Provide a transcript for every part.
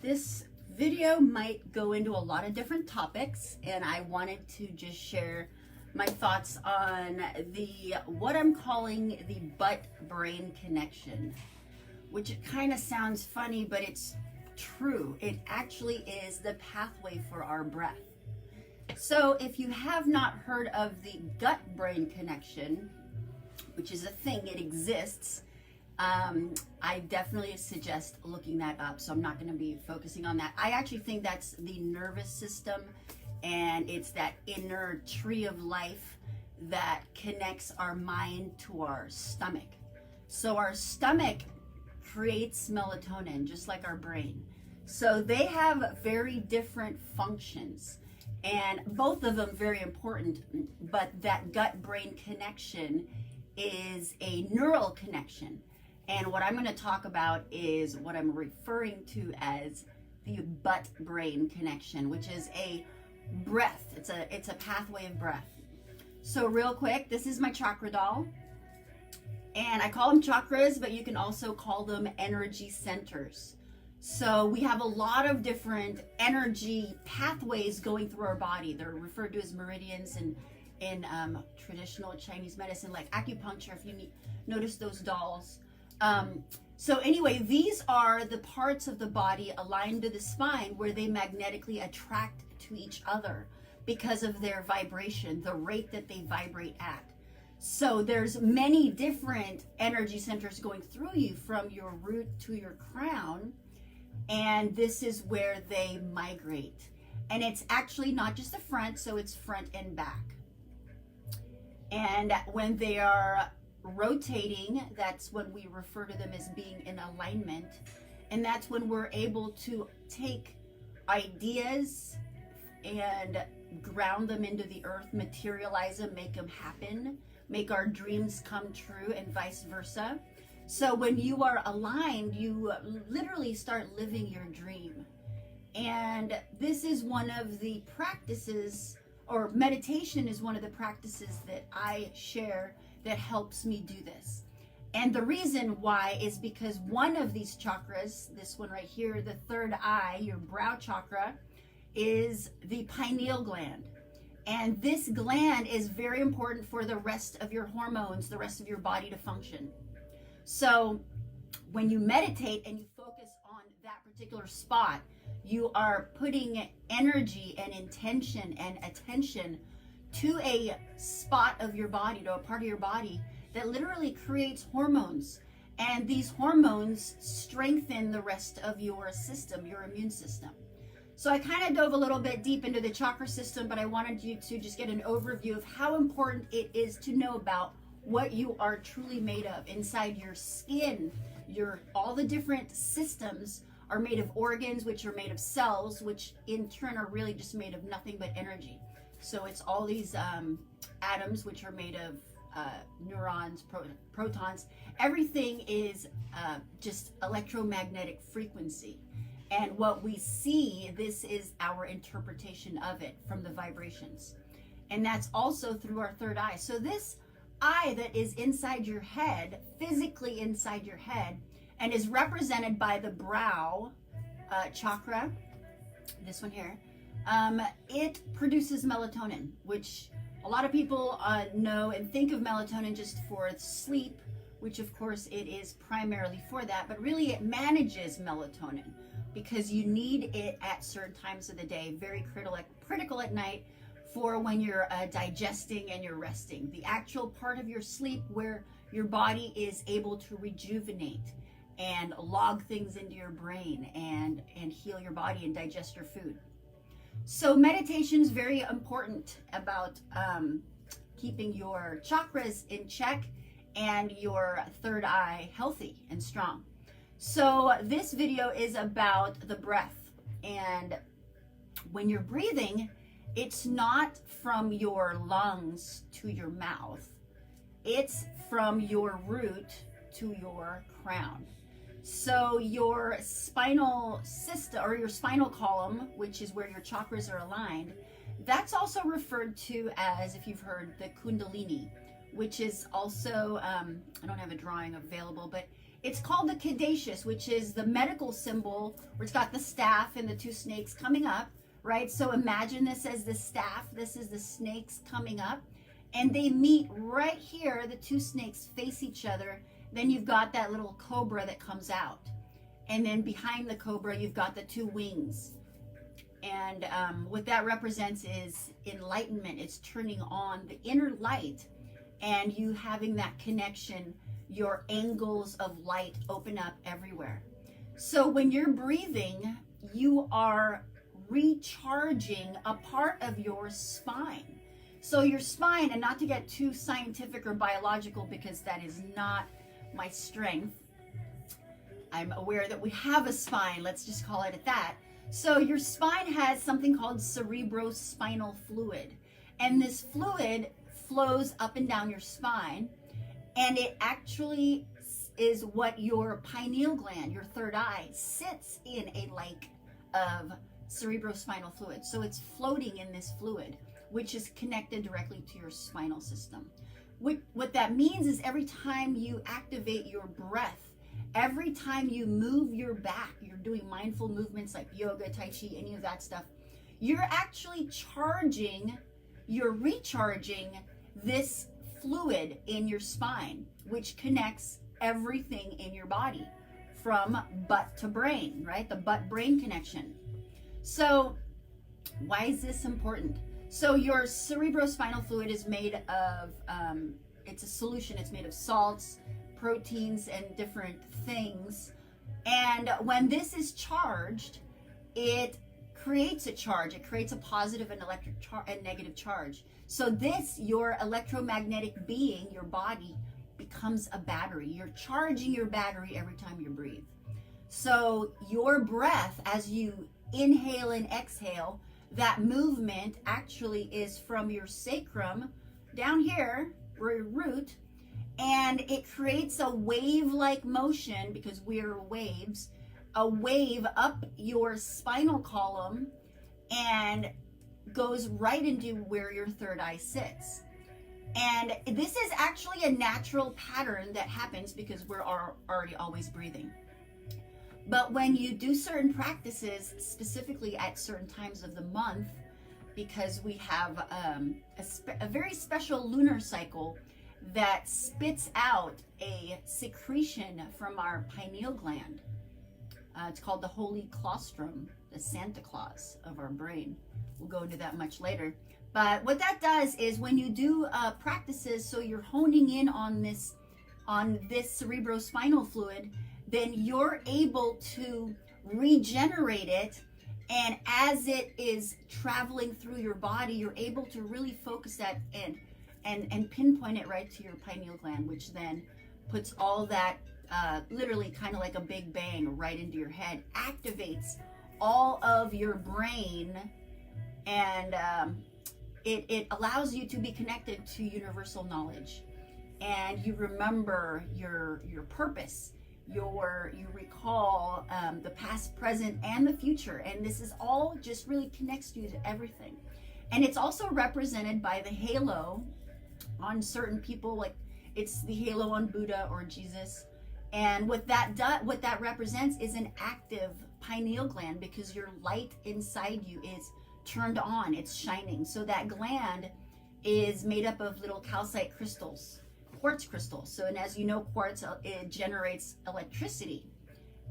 This video might go into a lot of different topics, and I wanted to just share my thoughts on what I'm calling the butt-brain connection, which it kind of sounds funny, but it's true. It actually is the pathway for our breath. So if you have not heard of the gut-brain connection, which is a thing, it exists, I definitely suggest looking that up. So I'm not going to be focusing on that. I actually think that's the nervous system, and it's that inner tree of life that connects our mind to our stomach. So our stomach creates melatonin, just like our brain. So they have very different functions, and both of them very important, but that gut-brain connection is a neural connection. And what I'm going to talk about is what I'm referring to as the butt-brain connection, which is a breath. It's a pathway of breath. So real quick, this is my chakra doll. And I call them chakras, but you can also call them energy centers. So we have a lot of different energy pathways going through our body. They're referred to as meridians in traditional Chinese medicine, like acupuncture, if you notice those dolls. So anyway, these are the parts of the body aligned to the spine where they magnetically attract to each other because of their vibration, the rate that they vibrate at. So there's many different energy centers going through you from your root to your crown, and this is where they migrate. And it's actually not just the front, so it's front and back. And when they are rotating, that's when we refer to them as being in alignment, and that's when we're able to take ideas and ground them into the earth, materialize them, make them happen, make our dreams come true, and vice versa. So when you are aligned, you literally start living your dream. And this is one of the practices, or meditation is one of the practices that I share that helps me do this. And the reason why is because one of these chakras, this one right here, the third eye, your brow chakra, is the pineal gland. And this gland is very important for the rest of your hormones, the rest of your body to function. So when you meditate and you focus on that particular spot, you are putting energy and intention and attention to a spot of your body, to a part of your body that literally creates hormones. And these hormones strengthen the rest of your system, your immune system. So I kind of dove a little bit deep into the chakra system, but I wanted you to just get an overview of how important it is to know about what you are truly made of inside your skin. All the different systems are made of organs, which are made of cells, which in turn are really just made of nothing but energy. So it's all these atoms, which are made of neurons, protons. Everything is just electromagnetic frequency. And what we see, this is our interpretation of it from the vibrations. And that's also through our third eye. So this eye that is inside your head, physically inside your head, and is represented by the brow chakra, this one here, it produces melatonin, which a lot of people know and think of melatonin just for sleep, which of course it is primarily for that, but really it manages melatonin because you need it at certain times of the day, very critical at night for when you're digesting and you're resting. The actual part of your sleep where your body is able to rejuvenate and log things into your brain and heal your body and digest your food. So meditation is very important about keeping your chakras in check and your third eye healthy and strong. So this video is about the breath. And when you're breathing, it's not from your lungs to your mouth. It's from your root to your crown. So your spinal system, or your spinal column, which is where your chakras are aligned, that's also referred to as, if you've heard, the Kundalini, which is also, I don't have a drawing available, but it's called the caduceus, which is the medical symbol where it's got the staff and the two snakes coming up, right? So imagine this as the staff, this is the snakes coming up, and they meet right here. The two snakes face each other. Then you've got that little cobra that comes out. And then behind the cobra, you've got the two wings. And what that represents is enlightenment. It's turning on the inner light and you having that connection. Your angles of light open up everywhere. So when you're breathing, you are recharging a part of your spine. So your spine, and not to get too scientific or biological because that is not my strength. I'm aware that we have a spine, let's just call it at that. So your spine has something called cerebrospinal fluid. And this fluid flows up and down your spine. And it actually is what your pineal gland, your third eye, sits in a lake of cerebrospinal fluid. So it's floating in this fluid, which is connected directly to your spinal system. What that means is every time you activate your breath, every time you move your back, you're doing mindful movements like yoga, tai chi, any of that stuff, you're actually you're recharging this fluid in your spine, which connects everything in your body from butt to brain, right? The butt-brain connection. So why is this important? So your cerebrospinal fluid is made of, it's a solution. It's made of salts, proteins, and different things. And when this is charged, it creates a charge. It creates a positive and negative charge. So this, your electromagnetic being, your body, becomes a battery. You're charging your battery every time you breathe. So your breath, as you inhale and exhale, that movement actually is from your sacrum down here, your root, and it creates a wave-like motion, because we're waves, a wave up your spinal column and goes right into where your third eye sits. And this is actually a natural pattern that happens because we're already always breathing. But when you do certain practices, specifically at certain times of the month, because we have a very special lunar cycle that spits out a secretion from our pineal gland. It's called the Holy Claustrum, the Santa Claus of our brain. We'll go into that much later. But what that does is when you do practices, so you're honing in on this cerebrospinal fluid, then you're able to regenerate it. And as it is traveling through your body, you're able to really focus that and pinpoint it right to your pineal gland, which then puts all that literally kind of like a big bang right into your head, activates all of your brain, and it allows you to be connected to universal knowledge, and you remember your purpose. You recall the past, present, and the future, and this is all just really connects you to everything. And it's also represented by the halo on certain people, like it's the halo on Buddha or Jesus. And what that represents is an active pineal gland, because your light inside you is turned on, it's shining. So that gland is made up of little calcite crystals, quartz crystals. So, and as you know, quartz, it generates electricity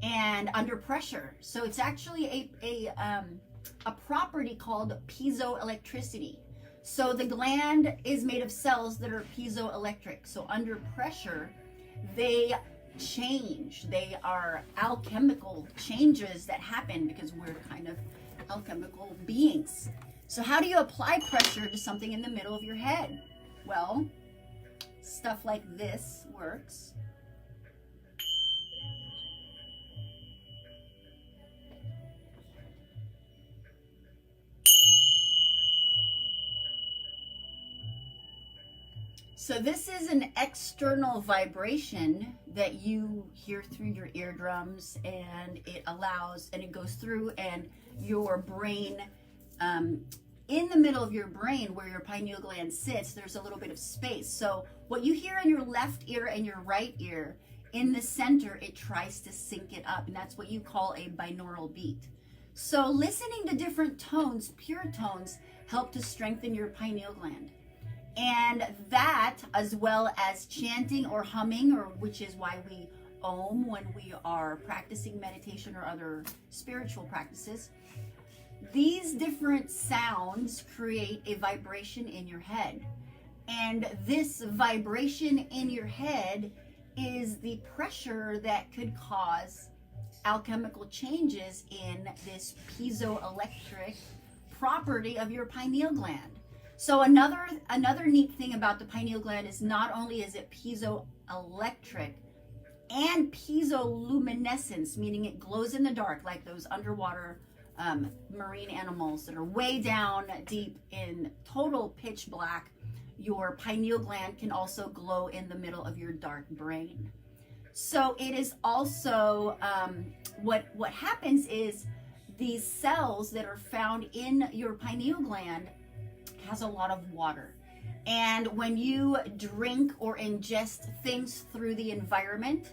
and under pressure. So it's actually a property called piezoelectricity. So the gland is made of cells that are piezoelectric. So under pressure, they change. They are alchemical changes that happen because we're kind of alchemical beings. So how do you apply pressure to something in the middle of your head? Well, stuff like this works. So this is an external vibration that you hear through your eardrums, and it goes through, and your brain, in the middle of your brain where your pineal gland sits, there's a little bit of space. So what you hear in your left ear and your right ear in the center, it tries to sync it up, and that's what you call a binaural beat. So listening to different tones, pure tones, help to strengthen your pineal gland. And that, as well as chanting or humming, or which is why we om when we are practicing meditation or other spiritual practices, these different sounds create a vibration in your head. And this vibration in your head is the pressure that could cause alchemical changes in this piezoelectric property of your pineal gland. So another neat thing about the pineal gland is not only is it piezoelectric and piezoluminescence, meaning it glows in the dark like those underwater marine animals that are way down deep in total pitch black. Your pineal gland can also glow in the middle of your dark brain. So it is also what happens is these cells that are found in your pineal gland has a lot of water. And when you drink or ingest things through the environment,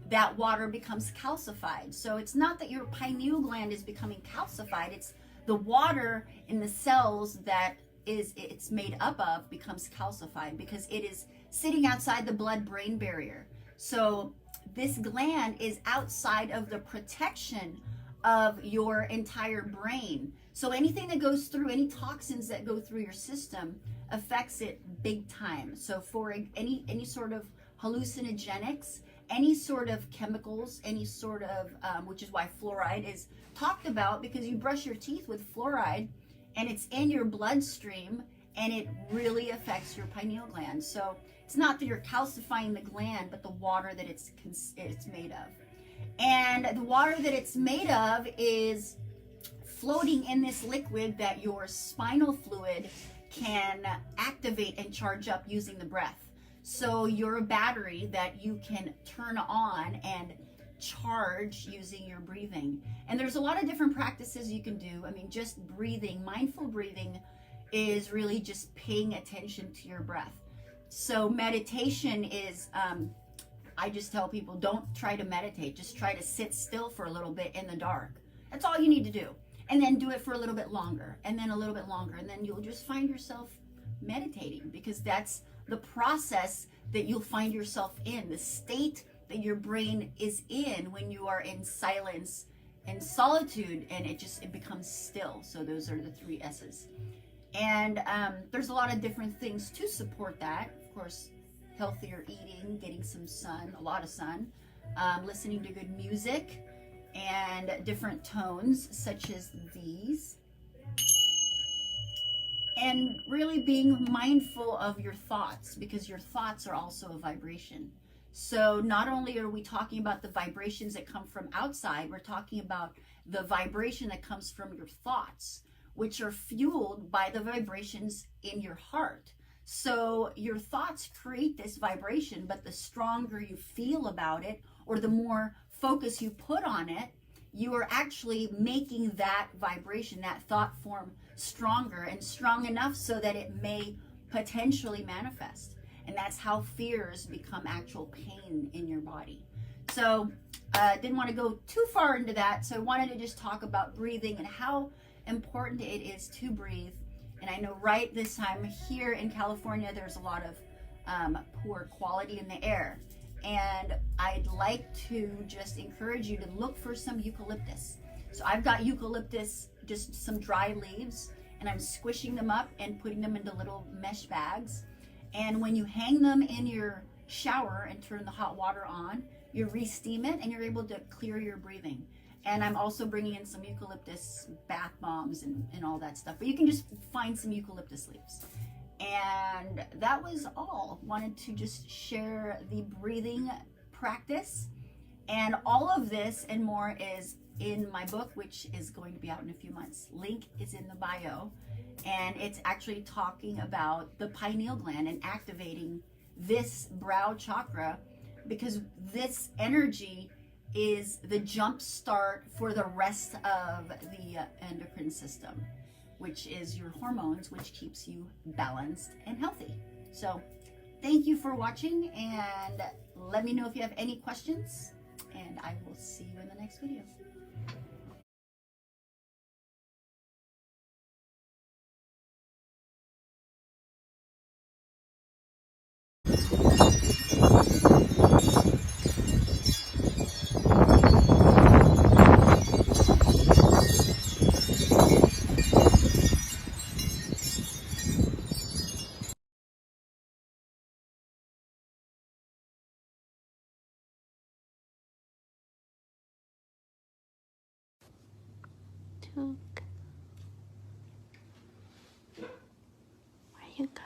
that water becomes calcified. So it's not that your pineal gland is becoming calcified, it's the water in the cells that it's made up of becomes calcified because it is sitting outside the blood-brain barrier. So this gland is outside of the protection of your entire brain. So anything that goes through, any toxins that go through your system affects it big time. So for any sort of hallucinogenics, any sort of chemicals, any sort of, which is why fluoride is talked about, because you brush your teeth with fluoride and it's in your bloodstream and it really affects your pineal gland. So it's not that you're calcifying the gland, but the water that it's made of. And the water that it's made of is floating in this liquid that your spinal fluid can activate and charge up using the breath. So you're a battery that you can turn on and charge using your breathing. And there's a lot of different practices you can do. I mean, just breathing, mindful breathing is really just paying attention to your breath. So meditation is, I just tell people, don't try to meditate. Just try to sit still for a little bit in the dark. That's all you need to do. And then do it for a little bit longer, and then a little bit longer. And then you'll just find yourself meditating, because that's the process that you'll find yourself in, the state that your brain is in when you are in silence and solitude, and it becomes still. So those are the 3 S's. And there's a lot of different things to support that. Of course, healthier eating, getting some sun, a lot of sun, listening to good music, and different tones such as these. And really being mindful of your thoughts, because your thoughts are also a vibration. So not only are we talking about the vibrations that come from outside, we're talking about the vibration that comes from your thoughts, which are fueled by the vibrations in your heart. So your thoughts create this vibration, but the stronger you feel about it, or the more focus you put on it, you are actually making that vibration, that thought form, stronger and strong enough so that it may potentially manifest. And that's how fears become actual pain in your body. So didn't want to go too far into that. So I wanted to just talk about breathing and how important it is to breathe. And I know right this time here in California, there's a lot of poor quality in the air. And I'd like to just encourage you to look for some eucalyptus. So I've got eucalyptus, just some dry leaves, and I'm squishing them up and putting them into little mesh bags. And when you hang them in your shower and turn the hot water on, you re-steam it and you're able to clear your breathing. And I'm also bringing in some eucalyptus bath bombs and all that stuff. But you can just find some eucalyptus leaves. And that was all. Wanted to just share the breathing practice. And all of this and more is in my book, which is going to be out in a few months. Link is in the bio. And it's actually talking about the pineal gland and activating this brow chakra, because this energy is the jump start for the rest of the endocrine system, which is your hormones, which keeps you balanced and healthy. So thank you for watching, and Let me know if you have any questions, and I will see you in the next video. Where you go?